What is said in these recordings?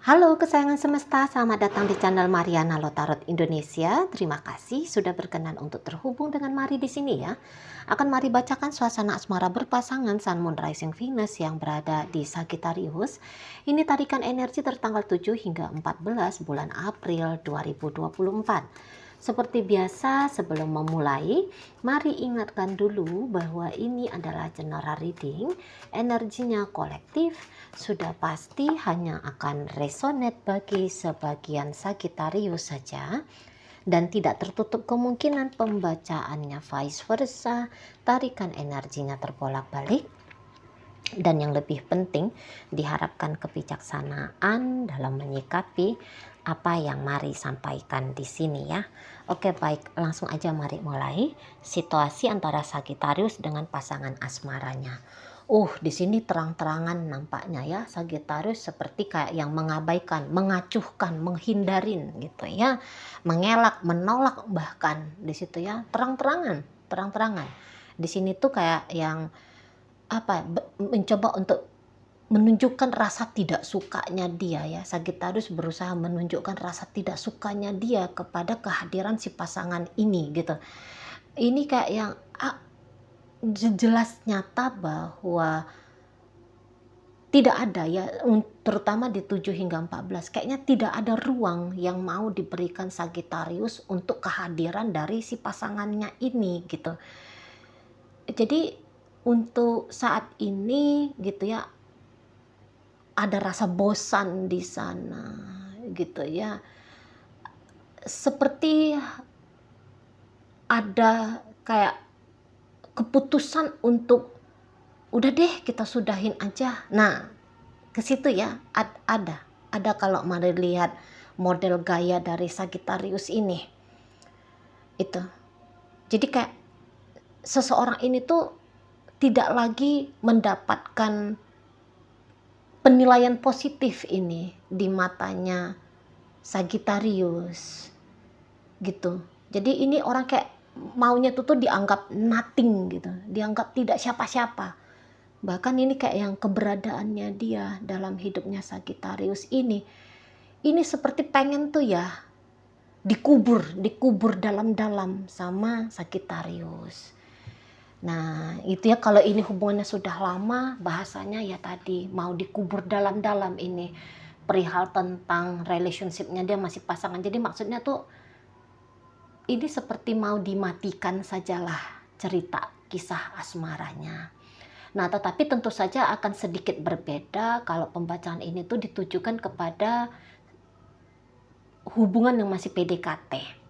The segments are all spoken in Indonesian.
Halo kesayangan semesta, selamat datang di channel Mariana Lotarot Indonesia. Terima kasih sudah berkenan untuk terhubung dengan Mari di sini ya. Akan Mari bacakan suasana asmara berpasangan Sun Moon Rising Venus yang berada di Sagittarius. Ini tarikan energi tertanggal 7 hingga 14 bulan April 2024. Seperti biasa, sebelum memulai, mari ingatkan dulu bahwa ini adalah general reading, energinya kolektif, sudah pasti hanya akan resonate bagi sebagian Sagittarius saja, dan tidak tertutup kemungkinan pembacaannya vice versa, tarikan energinya terbolak-balik. Dan yang lebih penting, diharapkan kebijaksanaan dalam menyikapi apa yang Mari sampaikan di sini ya. Oke, baik, langsung aja mari mulai. Situasi antara Sagittarius dengan pasangan asmaranya. Di sini terang-terangan nampaknya ya, Sagittarius seperti kayak yang mengabaikan, mengacuhkan, menghindarin gitu ya. Mengelak, menolak bahkan di situ ya, terang-terangan. Di sini tuh kayak yang mencoba untuk menunjukkan rasa tidak sukanya dia ya. Sagittarius berusaha menunjukkan rasa tidak sukanya dia kepada kehadiran si pasangan ini gitu. Ini kayak yang jelas nyata bahwa tidak ada ya, terutama di 7 hingga 14 kayaknya tidak ada ruang yang mau diberikan Sagittarius untuk kehadiran dari si pasangannya ini gitu. Jadi untuk saat ini gitu ya, ada rasa bosan di sana gitu ya. Seperti ada kayak keputusan untuk udah deh kita sudahin aja. Nah, ke situ ya ada kalau mari lihat model gaya dari Sagittarius ini. Itu. Jadi kayak seseorang ini tuh tidak lagi mendapatkan penilaian positif ini di matanya Sagittarius gitu. Jadi ini orang kayak maunya tuh dianggap nothing gitu, dianggap tidak siapa-siapa. Bahkan ini kayak yang keberadaannya dia dalam hidupnya Sagittarius ini seperti pengen tuh ya dikubur dalam-dalam sama Sagittarius. Nah itu ya, kalau ini hubungannya sudah lama, bahasanya ya tadi mau dikubur dalam-dalam ini perihal tentang relationshipnya dia masih pasangan. Jadi maksudnya tuh ini seperti mau dimatikan sajalah cerita kisah asmaranya. Nah tetapi tentu saja akan sedikit berbeda kalau pembacaan ini tuh ditujukan kepada hubungan yang masih PDKT.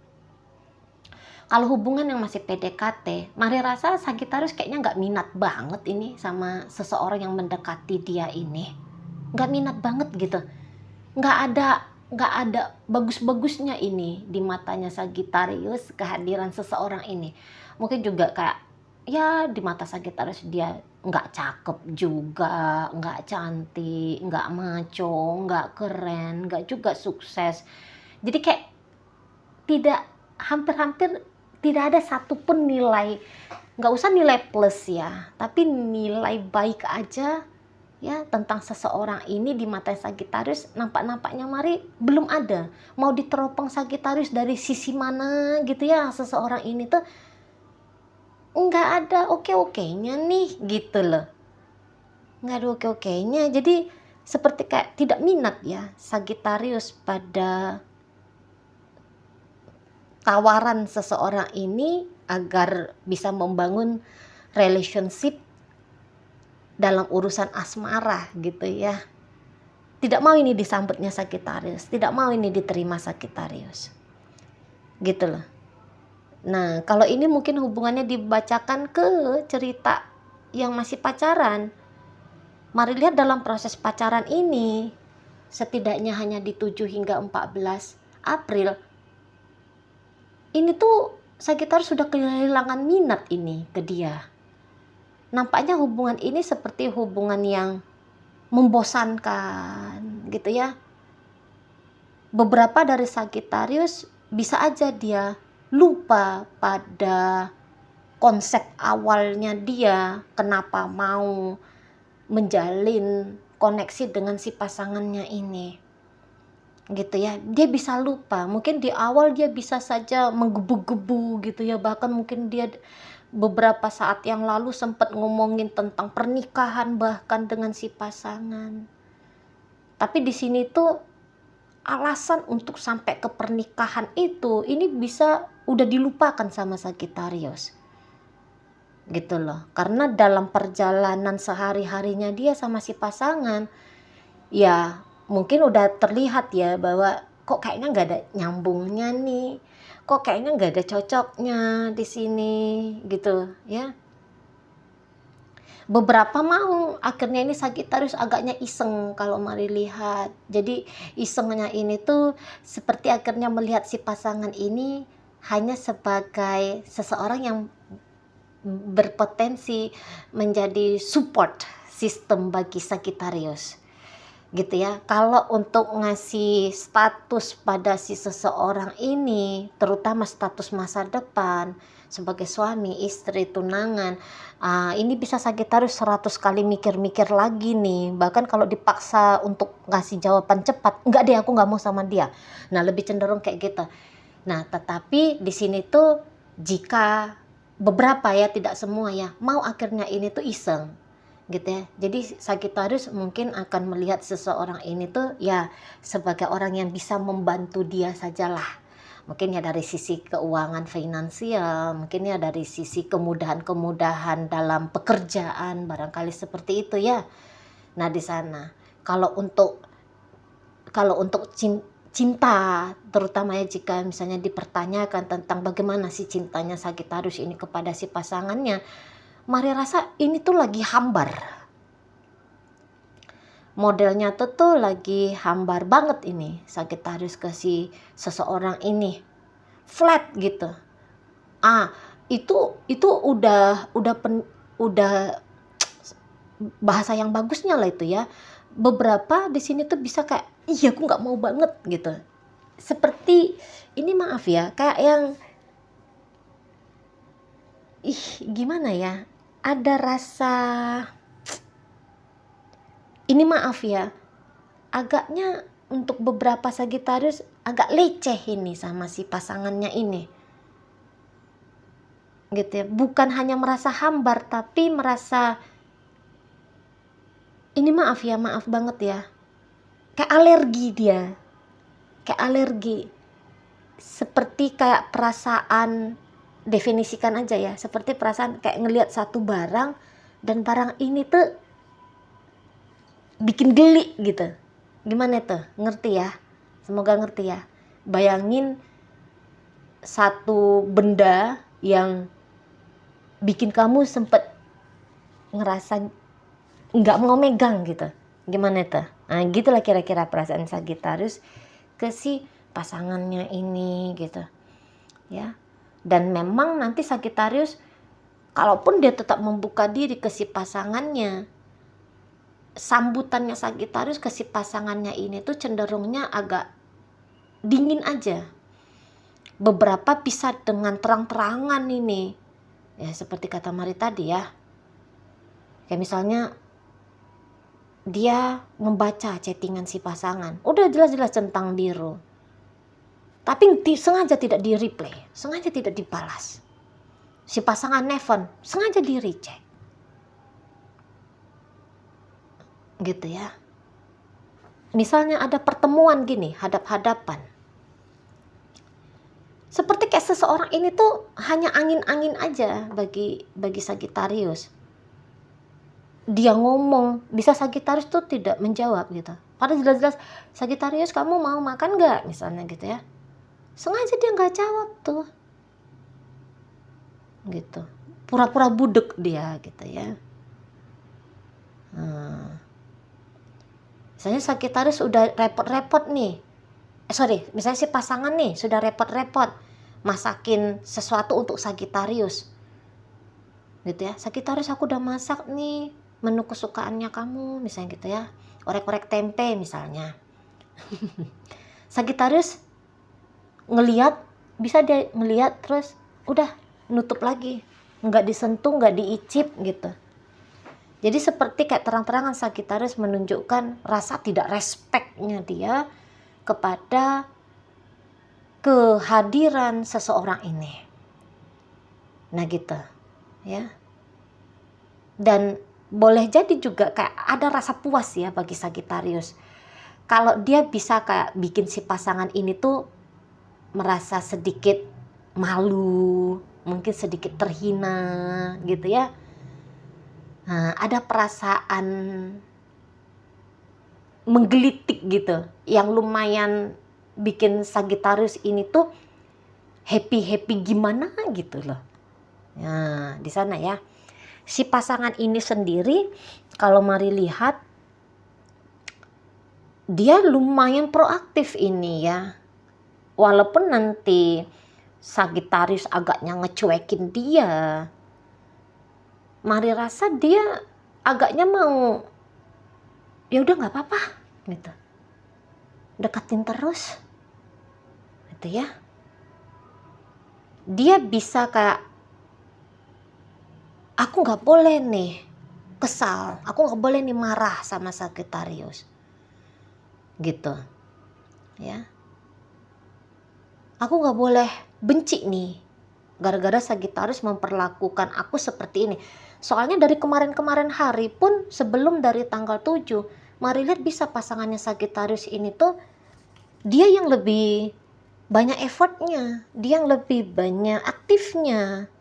Kalau hubungan yang masih PDKT, Mari rasa Sagittarius kayaknya nggak minat banget ini sama seseorang yang mendekati dia ini. Nggak minat banget gitu. Nggak ada bagus-bagusnya ini di matanya Sagittarius kehadiran seseorang ini. Mungkin juga kayak ya di mata Sagittarius dia nggak cakep juga, nggak cantik, nggak maco, nggak keren, nggak juga sukses. Jadi kayak tidak, hampir-hampir tidak ada satupun nilai, nggak usah nilai plus ya, tapi nilai baik aja ya tentang seseorang ini di mata Sagittarius nampaknya Mari belum ada. Mau diteropong Sagittarius dari sisi mana gitu ya, seseorang ini tuh nggak ada oke-okenya nih gitu loh, nggak ada oke-okenya. Jadi seperti kayak tidak minat ya Sagittarius pada tawaran seseorang ini agar bisa membangun relationship dalam urusan asmara gitu ya. Tidak mau ini disambutnya Sagittarius, tidak mau ini diterima Sagittarius gitu loh. Nah kalau ini mungkin hubungannya dibacakan ke cerita yang masih pacaran. Mari lihat dalam proses pacaran ini, setidaknya hanya di 7 hingga 14 April ini tuh Sagittarius sudah kehilangan minat ini ke dia. Nampaknya hubungan ini seperti hubungan yang membosankan gitu ya. Beberapa dari Sagittarius bisa aja dia lupa pada konsep awalnya dia, kenapa mau menjalin koneksi dengan si pasangannya ini. gitu ya. Dia bisa lupa, mungkin di awal dia bisa saja menggebu-gebu gitu ya, bahkan mungkin dia beberapa saat yang lalu sempat ngomongin tentang pernikahan bahkan dengan si pasangan. Tapi di sini tuh alasan untuk sampai ke pernikahan itu ini bisa udah dilupakan sama Sagittarius. Gitu loh. Karena dalam perjalanan sehari-harinya dia sama si pasangan, ya mungkin udah terlihat ya bahwa kok kayaknya nggak ada nyambungnya nih, kok kayaknya nggak ada cocoknya di sini gitu ya. Beberapa mau akhirnya ini Sagittarius agaknya iseng kalau mari lihat. Jadi isengnya ini tuh seperti akhirnya melihat si pasangan ini hanya sebagai seseorang yang berpotensi menjadi support sistem bagi Sagittarius gitu ya. Kalau untuk ngasih status pada si seseorang ini, terutama status masa depan sebagai suami, istri, tunangan, ini bisa Sagittarius 100 kali mikir-mikir lagi nih. Bahkan kalau dipaksa untuk ngasih jawaban cepat, enggak deh aku nggak mau sama dia. Nah lebih cenderung kayak gitu. Nah tetapi di sini tuh jika beberapa ya, tidak semua ya, mau akhirnya ini tuh iseng gitu ya. Jadi Sagittarius mungkin akan melihat seseorang ini tuh ya sebagai orang yang bisa membantu dia sajalah. Mungkin ya dari sisi keuangan finansial, mungkin ya dari sisi kemudahan-kemudahan dalam pekerjaan, barangkali seperti itu ya. Nah di sana kalau untuk cinta, terutama ya jika misalnya dipertanyakan tentang bagaimana sih cintanya Sagittarius ini kepada si pasangannya, Mari rasa ini tuh lagi hambar. Modelnya tuh lagi hambar banget ini Sagittarius ke si seseorang ini. Flat gitu. Itu udah bahasa yang bagusnya lah itu ya. Beberapa di sini tuh bisa kayak iya aku nggak mau banget gitu. Seperti ini maaf ya, kayak yang gimana ya? Ada rasa ini maaf ya, agaknya untuk beberapa Sagittarius agak leceh ini sama si pasangannya ini. Gitu ya. Bukan hanya merasa hambar tapi merasa ini maaf ya, maaf banget ya. Kayak alergi dia. Kayak alergi. Seperti kayak perasaan, definisikan aja ya, seperti perasaan kayak ngelihat satu barang dan barang ini tuh bikin geli gitu. Gimana tuh? Ngerti ya? Semoga ngerti ya. Bayangin satu benda yang bikin kamu sempet ngerasa nggak mau megang gitu. Gimana tuh? Nah gitulah kira-kira perasaan Sagittarius ke si pasangannya ini gitu ya. Dan memang nanti Sagittarius kalaupun dia tetap membuka diri ke si pasangannya, sambutannya Sagittarius ke si pasangannya ini tuh cenderungnya agak dingin aja. Beberapa bisa dengan terang-terangan ini. Ya seperti kata Mari tadi ya. Kayak misalnya dia membaca chattingan si pasangan. Udah jelas-jelas centang biru. Tapi sengaja tidak di-reply, sengaja tidak dibalas. Si pasangan nelfon, sengaja di-reject. Gitu ya. Misalnya ada pertemuan gini, hadap-hadapan. Seperti kayak seseorang ini tuh hanya angin-angin aja bagi Sagittarius. Dia ngomong, bisa Sagittarius tuh tidak menjawab gitu. Padahal jelas-jelas, Sagittarius kamu mau makan gak? Misalnya gitu ya. Sengaja dia gak jawab tuh. Gitu. Pura-pura budek dia gitu ya. Misalnya Sagittarius udah repot-repot nih. Misalnya si pasangan nih sudah repot-repot masakin sesuatu untuk Sagittarius. Gitu ya. Sagittarius aku udah masak nih menu kesukaannya kamu, misalnya gitu ya. Orek-orek tempe misalnya. Sagittarius bisa dia ngeliat terus udah nutup lagi. Nggak disentuh, nggak diicip gitu. Jadi seperti kayak terang-terangan Sagittarius menunjukkan rasa tidak respectnya dia kepada kehadiran seseorang ini. Nah gitu ya. Dan boleh jadi juga kayak ada rasa puas ya bagi Sagittarius. Kalau dia bisa kayak bikin si pasangan ini tuh merasa sedikit malu, mungkin sedikit terhina gitu ya. Nah, ada perasaan menggelitik gitu yang lumayan bikin Sagittarius ini tuh happy gimana gitu loh. Nah, di sana ya. Si pasangan ini sendiri kalau mari lihat dia lumayan proaktif ini ya. Walaupun nanti Sagittarius agaknya ngecuekin dia, mari rasa dia agaknya mau ya udah nggak apa-apa gitu, dekatin terus gitu ya. Dia bisa kayak aku nggak boleh nih kesal, aku nggak boleh nih marah sama Sagittarius gitu ya. Aku nggak boleh benci nih gara-gara Sagittarius memperlakukan aku seperti ini. Soalnya dari kemarin-kemarin hari pun sebelum dari tanggal 7, mari lihat bisa pasangannya Sagittarius ini tuh dia yang lebih banyak effortnya, dia yang lebih banyak aktifnya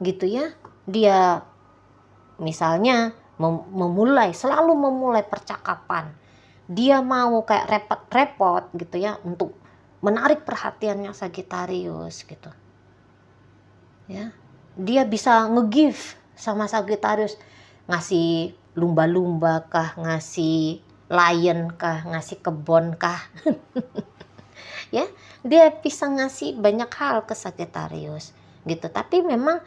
gitu ya. Dia misalnya selalu memulai percakapan. Dia mau kayak repot-repot gitu ya untuk menarik perhatiannya Sagittarius gitu. Ya. Dia bisa nge-give sama Sagittarius, ngasih lumba-lumba kah, ngasih lion kah, ngasih kebon kah. Ya, dia bisa ngasih banyak hal ke Sagittarius gitu. Tapi memang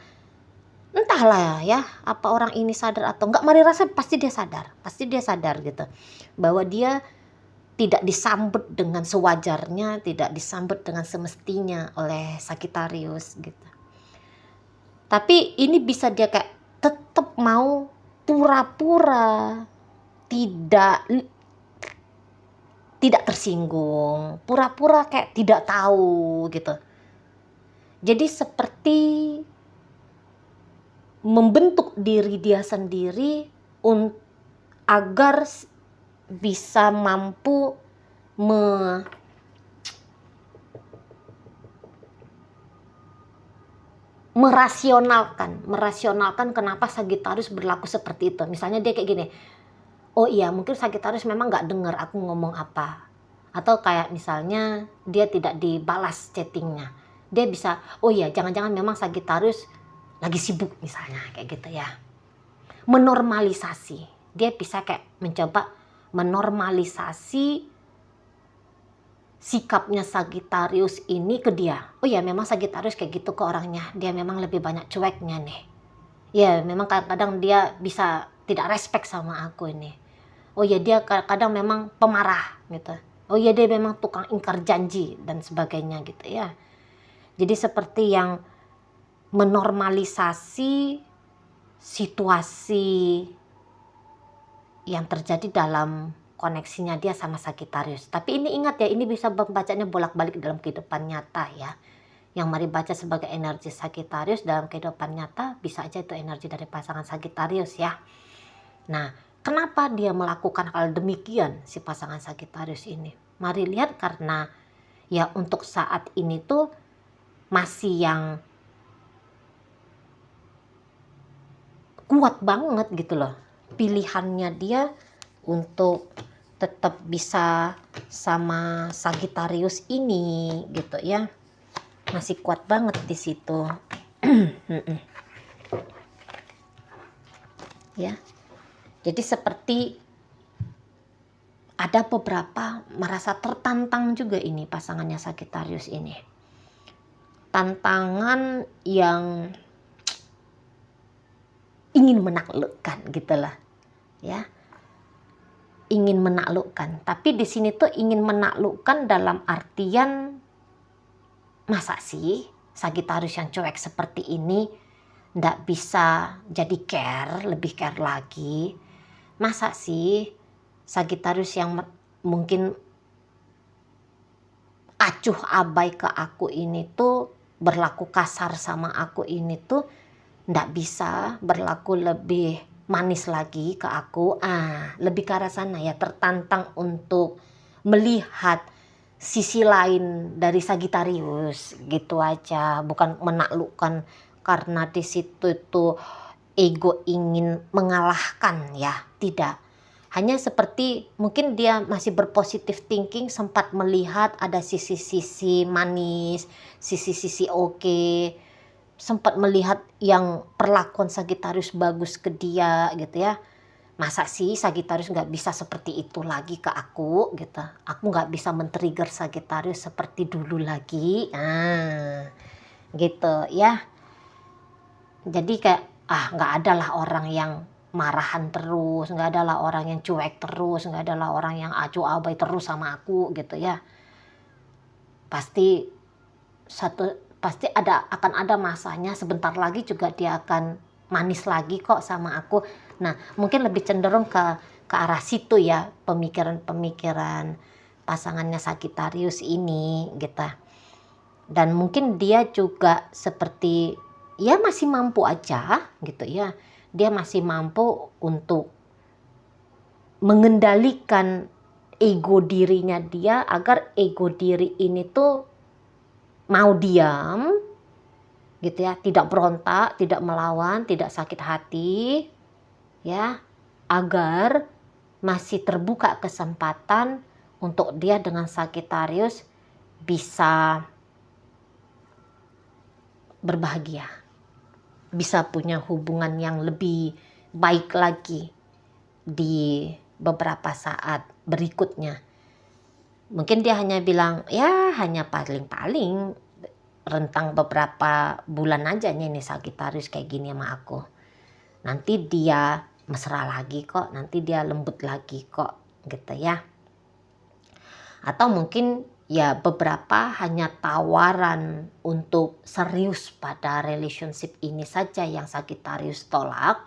entahlah ya, apa orang ini sadar atau enggak, mari rasa pasti dia sadar gitu. Bahwa dia tidak disambut dengan sewajarnya, tidak disambut dengan semestinya oleh Sagittarius gitu. Tapi ini bisa dia kayak tetap mau pura-pura tidak tersinggung, pura-pura kayak tidak tahu gitu. Jadi seperti membentuk diri dia sendiri agar bisa mampu merasionalkan kenapa Sagittarius berlaku seperti itu. Misalnya dia kayak gini, oh iya mungkin Sagittarius memang gak dengar aku ngomong apa. Atau kayak misalnya dia tidak dibalas chattingnya. Dia bisa, oh iya jangan-jangan memang Sagittarius lagi sibuk misalnya kayak gitu ya. Menormalisasi. Dia bisa kayak mencoba menormalisasi sikapnya Sagittarius ini ke dia. Oh ya memang Sagittarius kayak gitu ke orangnya. Dia memang lebih banyak cueknya nih. Ya memang kadang-kadang dia bisa tidak respect sama aku ini. Oh ya dia kadang memang pemarah gitu. Oh ya dia memang tukang ingkar janji dan sebagainya gitu ya. Jadi seperti yang menormalisasi situasi yang terjadi dalam koneksinya dia sama Sagittarius. Tapi ini ingat ya, ini bisa membacanya bolak-balik dalam kehidupan nyata ya. Yang mari baca sebagai energi Sagittarius dalam kehidupan nyata, bisa aja itu energi dari pasangan Sagittarius ya. Nah, kenapa dia melakukan hal demikian si pasangan Sagittarius ini? Mari lihat karena ya untuk saat ini tuh masih yang kuat banget gitu loh. Pilihannya dia untuk tetap bisa sama Sagittarius ini gitu ya. Masih kuat banget di situ. Ya. Jadi seperti ada beberapa merasa tertantang juga ini pasangannya Sagittarius ini. Tantangan yang ingin menaklukkan gitulah. Ya. Ingin menaklukkan, tapi di sini tuh ingin menaklukkan dalam artian masa sih Sagittarius yang cuek seperti ini ndak bisa jadi lebih care lagi. Masa sih Sagittarius yang mungkin acuh abai ke aku ini tuh, berlaku kasar sama aku ini tuh nggak bisa berlaku lebih manis lagi ke aku. Lebih ke arah sana ya, tertantang untuk melihat sisi lain dari Sagittarius gitu aja, bukan menaklukkan karena di situ tuh ego ingin mengalahkan ya, tidak. Hanya seperti mungkin dia masih berpositif thinking, sempat melihat ada sisi-sisi manis, sisi-sisi oke, sempat melihat yang perlakuan Sagittarius bagus ke dia gitu ya. Masa sih Sagittarius nggak bisa seperti itu lagi ke aku gitu. Aku nggak bisa men-trigger Sagittarius seperti dulu lagi. Gitu ya. Jadi kayak nggak ada lah orang yang marahan terus, nggak ada lah orang yang cuek terus, nggak ada lah orang yang acuh abai terus sama aku gitu ya. Pasti akan ada masanya, sebentar lagi juga dia akan manis lagi kok sama aku. Nah, mungkin lebih cenderung ke arah situ ya, pemikiran pasangannya Sagittarius ini gitu. Dan mungkin dia juga seperti ya masih mampu aja gitu ya. Dia masih mampu untuk mengendalikan ego dirinya dia, agar ego diri ini tuh mau diam gitu ya, tidak berontak, tidak melawan, tidak sakit hati ya, agar masih terbuka kesempatan untuk dia dengan Sagittarius bisa berbahagia, bisa punya hubungan yang lebih baik lagi di beberapa saat berikutnya. Mungkin dia hanya bilang ya hanya paling-paling rentang beberapa bulan aja nih Sagittarius kayak gini sama aku. Nanti dia mesra lagi kok, nanti dia lembut lagi kok gitu ya. Atau mungkin ya beberapa hanya tawaran untuk serius pada relationship ini saja yang Sagittarius tolak.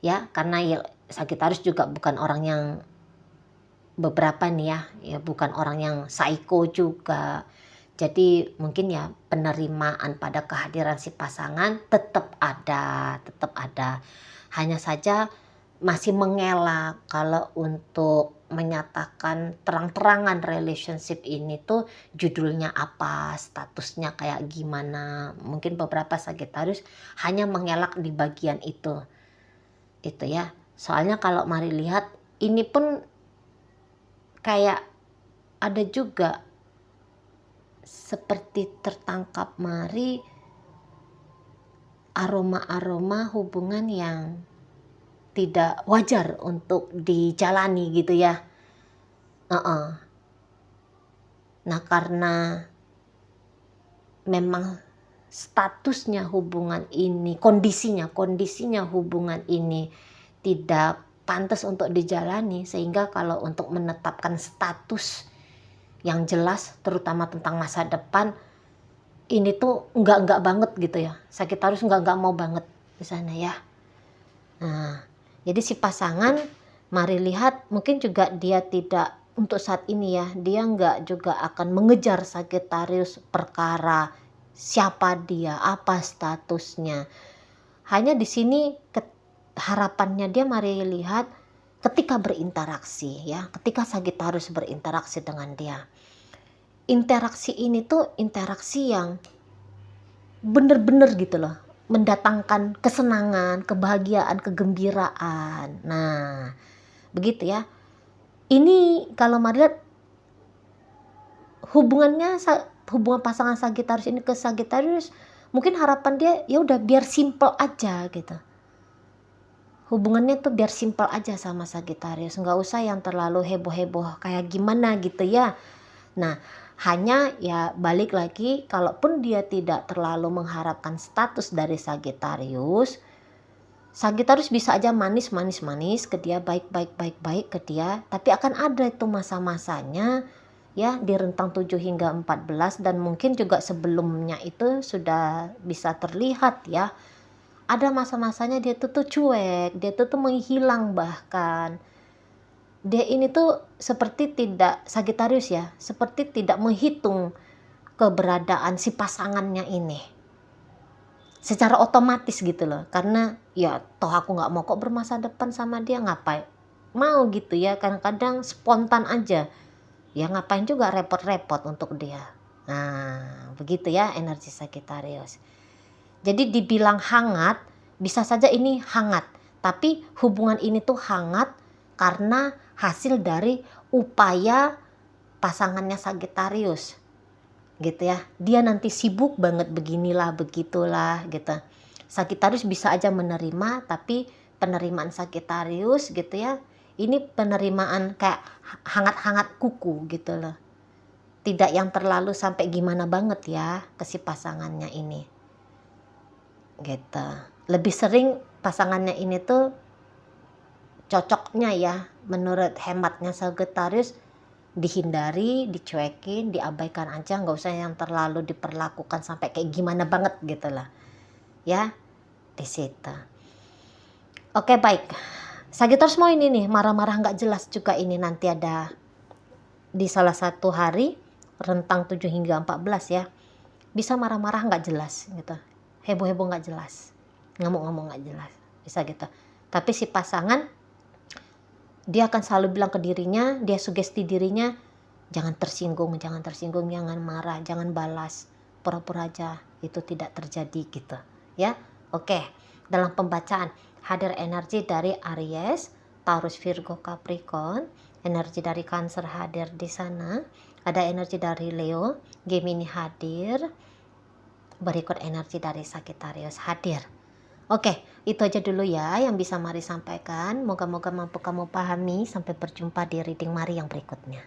Ya, karena ya Sagittarius juga bukan orang yang beberapa nih ya bukan orang yang psycho juga. Jadi mungkin ya penerimaan pada kehadiran si pasangan tetap ada. Hanya saja masih mengelak kalau untuk menyatakan terang-terangan relationship ini tuh judulnya apa, statusnya kayak gimana. Mungkin beberapa Sagittarius hanya mengelak di bagian itu ya. Soalnya kalau mari lihat ini pun kayak ada juga seperti tertangkap mari aroma-aroma hubungan yang tidak wajar untuk dijalani gitu ya. Nah, karena memang statusnya hubungan ini, kondisinya hubungan ini tidak pantas untuk dijalani, sehingga kalau untuk menetapkan status yang jelas terutama tentang masa depan ini tuh enggak banget gitu ya. Sagittarius enggak mau banget di sana ya. Nah, jadi si pasangan mari lihat mungkin juga dia tidak untuk saat ini ya, dia enggak juga akan mengejar Sagittarius perkara siapa dia, apa statusnya. Hanya di sini harapannya dia mari lihat ketika berinteraksi ya, ketika Sagittarius berinteraksi dengan dia. Interaksi ini tuh interaksi yang bener-bener gitu loh, mendatangkan kesenangan, kebahagiaan, kegembiraan. Nah, begitu ya. Ini kalau mari lihat hubungan pasangan Sagittarius ini ke Sagittarius, mungkin harapan dia ya udah biar simple aja gitu. Hubungannya tuh biar simple aja sama Sagittarius, nggak usah yang terlalu heboh-heboh kayak gimana gitu ya. Nah, hanya ya balik lagi, kalaupun dia tidak terlalu mengharapkan status dari Sagittarius bisa aja manis ke dia, baik ke dia, tapi akan ada itu masa-masanya ya di rentang 7 hingga 14, dan mungkin juga sebelumnya itu sudah bisa terlihat ya. Ada masa-masanya dia tuh cuek, dia tuh menghilang bahkan. dia ini tuh seperti tidak, Sagittarius ya, seperti tidak menghitung keberadaan si pasangannya ini secara otomatis gitu loh, karena ya toh aku nggak mau kok bermasa depan sama dia, ngapain mau gitu ya, kadang-kadang spontan aja ya, ngapain juga repot-repot untuk dia. Nah begitu ya energi Sagittarius. Jadi dibilang hangat, bisa saja ini hangat, tapi hubungan ini tuh hangat karena hasil dari upaya pasangannya Sagittarius gitu ya. Dia nanti sibuk banget beginilah begitulah gitu. Sagittarius bisa aja menerima, tapi penerimaan Sagittarius gitu ya, ini penerimaan kayak hangat-hangat kuku gitu loh, tidak yang terlalu sampai gimana banget ya ke si pasangannya ini gitu. Lebih sering pasangannya ini tuh cocoknya ya menurut hematnya Sagittarius dihindari, dicuekin, diabaikan aja, nggak usah yang terlalu diperlakukan sampai kayak gimana banget gitu lah ya di situ. Oke baik, Sagittarius mau ini nih marah-marah nggak jelas juga ini nanti ada di salah satu hari rentang 7 hingga 14 ya, bisa marah-marah nggak jelas gitu, heboh-heboh nggak jelas, ngomong-ngomong nggak jelas, bisa gitu. Tapi si pasangan dia akan selalu bilang ke dirinya, dia sugesti dirinya, jangan tersinggung, jangan tersinggung, jangan marah, jangan balas, pura-pura aja itu tidak terjadi gitu ya. Oke, dalam pembacaan hadir energi dari Aries, Taurus, Virgo, Capricorn, energi dari Cancer hadir di sana, ada energi dari Leo, Gemini hadir, berikut energi dari Sagittarius hadir. Oke, itu aja dulu ya yang bisa Mari sampaikan. Moga-moga mampu kamu pahami. Sampai berjumpa di reading Mari yang berikutnya.